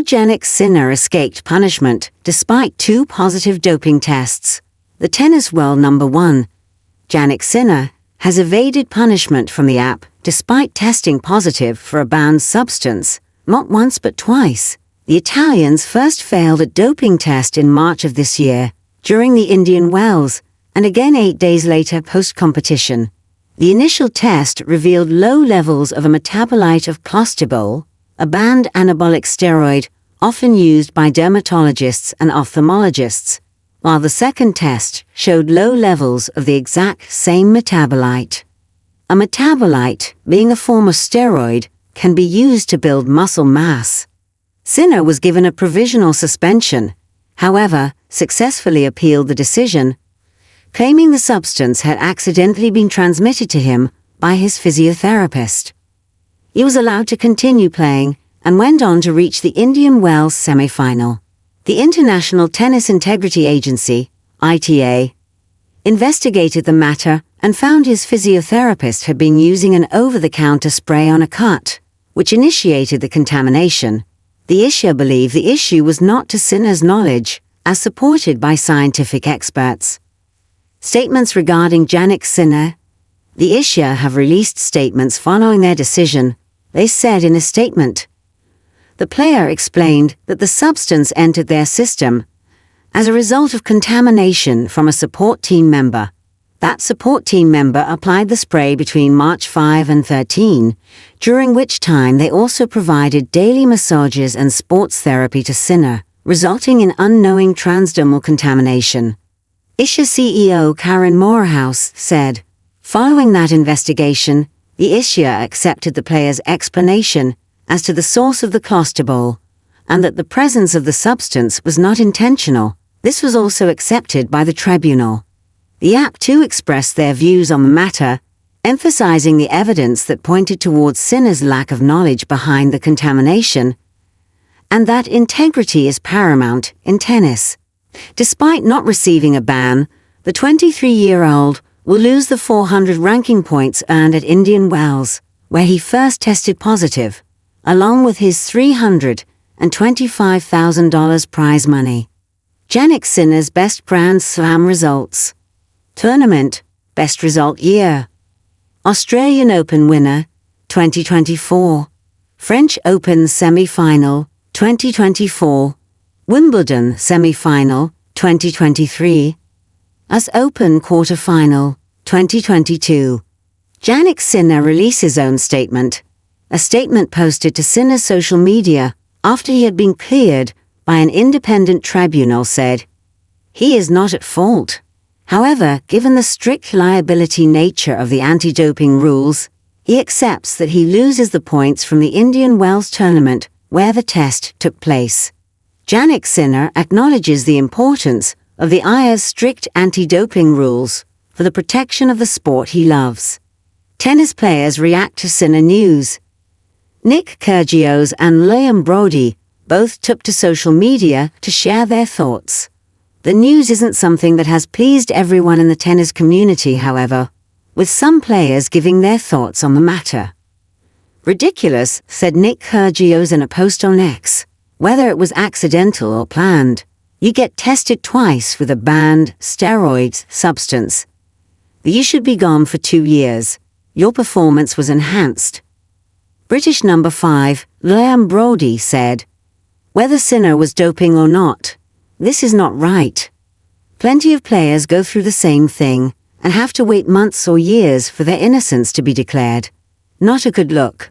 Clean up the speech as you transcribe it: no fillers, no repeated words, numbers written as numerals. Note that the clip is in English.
Jannik Sinner escaped punishment despite 2 positive doping tests. The tennis world number 1, Jannik Sinner, has evaded punishment from the app despite testing positive for a banned substance, not once but twice. The Italians first failed a doping test in March of this year, during the Indian Wells, and again 8 days later post-competition. The initial test revealed low levels of a metabolite of clostebol, a banned anabolic steroid often used by dermatologists and ophthalmologists, while the second test showed low levels of the exact same metabolite. A metabolite, being a form of steroid, can be used to build muscle mass. Sinner was given a provisional suspension, however, successfully appealed the decision, claiming the substance had accidentally been transmitted to him by his physiotherapist. He was allowed to continue playing and went on to reach the Indian Wells semi-final. The International Tennis Integrity Agency, ITA, investigated the matter and found his physiotherapist had been using an over-the-counter spray on a cut, which initiated the contamination. The ITA believed the issue was not to Sinner's knowledge, as supported by scientific experts. Statements regarding Jannik Sinner. The ITA have released statements following their decision. They said in a statement, the player explained that the substance entered their system as a result of contamination from a support team member. That support team member applied the spray between March 5 and 13, during which time they also provided daily massages and sports therapy to Sinner, resulting in unknowing transdermal contamination. ITA CEO Karen Morehouse said, following that investigation, the ITA accepted the player's explanation as to the source of the clostebol, and that the presence of the substance was not intentional. This was also accepted by the tribunal. The app too expressed their views on the matter, emphasizing the evidence that pointed towards Sinner's lack of knowledge behind the contamination, and that integrity is paramount in tennis. Despite not receiving a ban, the 23-year-old will lose the 400 ranking points earned at Indian Wells, where he first tested positive, along with his $325,000 prize money. Jannik Sinner's best Grand Slam results. Tournament, best result year. Australian Open winner, 2024. French Open semi-final, 2024. Wimbledon semi-final, 2023. US Open quarter-final, 2022. Jannik Sinner released his own statement. A statement posted to Sinner's social media after he had been cleared by an independent tribunal said, he is not at fault. However, given the strict liability nature of the anti-doping rules, he accepts that he loses the points from the Indian Wells tournament where the test took place. Jannik Sinner acknowledges the importance of the IA's strict anti-doping rules for the protection of the sport he loves. Tennis players react to Sinner news. Nick Kyrgios and Liam Broady both took to social media to share their thoughts. The news isn't something that has pleased everyone in the tennis community, however, with some players giving their thoughts on the matter. Ridiculous, said Nick Kyrgios in a post on X. Whether it was accidental or planned, you get tested twice with a banned steroid substance. You should be gone for 2 years. Your performance was enhanced. British number 5, Liam Broady said, whether Sinner was doping or not, this is not right. Plenty of players go through the same thing and have to wait months or years for their innocence to be declared. Not a good look.